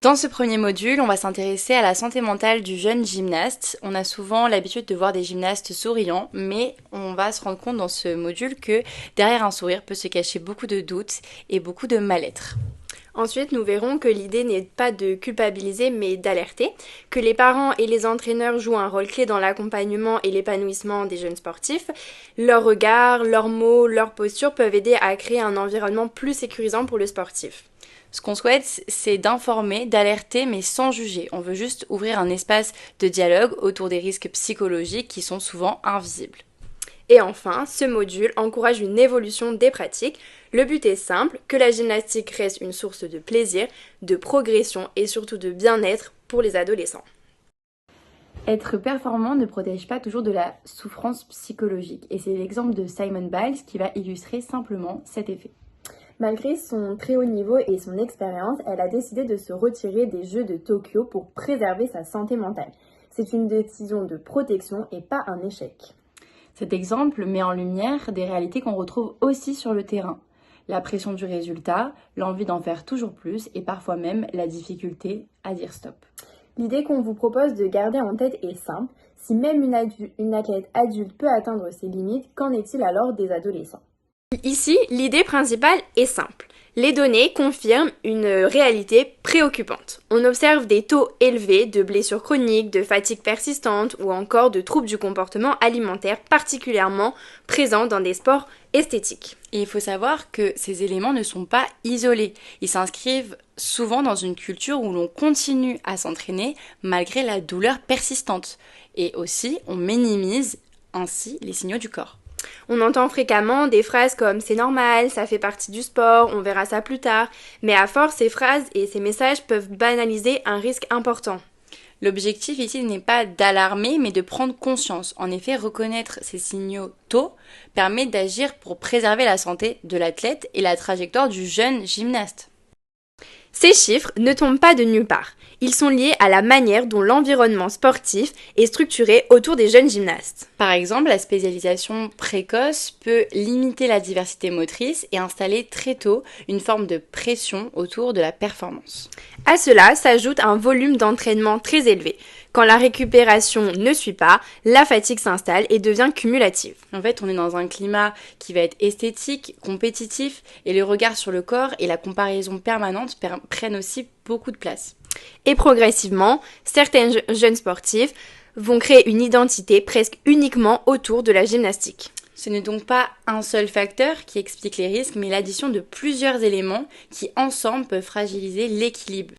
Dans ce premier module, on va s'intéresser à la santé mentale du jeune gymnaste. On a souvent l'habitude de voir des gymnastes souriants, mais on va se rendre compte dans ce module que derrière un sourire peut se cacher beaucoup de doutes et beaucoup de mal-être. Ensuite, nous verrons que l'idée n'est pas de culpabiliser, mais d'alerter, que les parents et les entraîneurs jouent un rôle clé dans l'accompagnement et l'épanouissement des jeunes sportifs. Leurs regards, leurs mots, leurs postures peuvent aider à créer un environnement plus sécurisant pour le sportif. Ce qu'on souhaite, c'est d'informer, d'alerter, mais sans juger. On veut juste ouvrir un espace de dialogue autour des risques psychologiques qui sont souvent invisibles. Et enfin, ce module encourage une évolution des pratiques. Le but est simple, que la gymnastique reste une source de plaisir, de progression et surtout de bien-être pour les adolescents. Être performant ne protège pas toujours de la souffrance psychologique. Et c'est l'exemple de Simone Biles qui va illustrer simplement cet effet. Malgré son très haut niveau et son expérience, elle a décidé de se retirer des Jeux de Tokyo pour préserver sa santé mentale. C'est une décision de protection et pas un échec. Cet exemple met en lumière des réalités qu'on retrouve aussi sur le terrain. La pression du résultat, l'envie d'en faire toujours plus et parfois même la difficulté à dire stop. L'idée qu'on vous propose de garder en tête est simple. Si même une athlète adulte peut atteindre ses limites, qu'en est-il alors des adolescents ? Ici, l'idée principale est simple. Les données confirment une réalité préoccupante. On observe des taux élevés de blessures chroniques, de fatigue persistante ou encore de troubles du comportement alimentaire particulièrement présents dans des sports esthétiques. Et il faut savoir que ces éléments ne sont pas isolés. Ils s'inscrivent souvent dans une culture où l'on continue à s'entraîner malgré la douleur persistante. Et aussi, on minimise ainsi les signaux du corps. On entend fréquemment des phrases comme c'est normal, ça fait partie du sport, on verra ça plus tard, mais à force, ces phrases et ces messages peuvent banaliser un risque important. L'objectif ici n'est pas d'alarmer, mais de prendre conscience. En effet, reconnaître ces signaux tôt permet d'agir pour préserver la santé de l'athlète et la trajectoire du jeune gymnaste. Ces chiffres ne tombent pas de nulle part. Ils sont liés à la manière dont l'environnement sportif est structuré autour des jeunes gymnastes. Par exemple, la spécialisation précoce peut limiter la diversité motrice et installer très tôt une forme de pression autour de la performance. À cela s'ajoute un volume d'entraînement très élevé. Quand la récupération ne suit pas, la fatigue s'installe et devient cumulative. En fait, on est dans un climat qui va être esthétique, compétitif, et le regard sur le corps et la comparaison permanente prennent aussi beaucoup de place. Et progressivement, certains jeunes sportifs vont créer une identité presque uniquement autour de la gymnastique. Ce n'est donc pas un seul facteur qui explique les risques, mais l'addition de plusieurs éléments qui ensemble peuvent fragiliser l'équilibre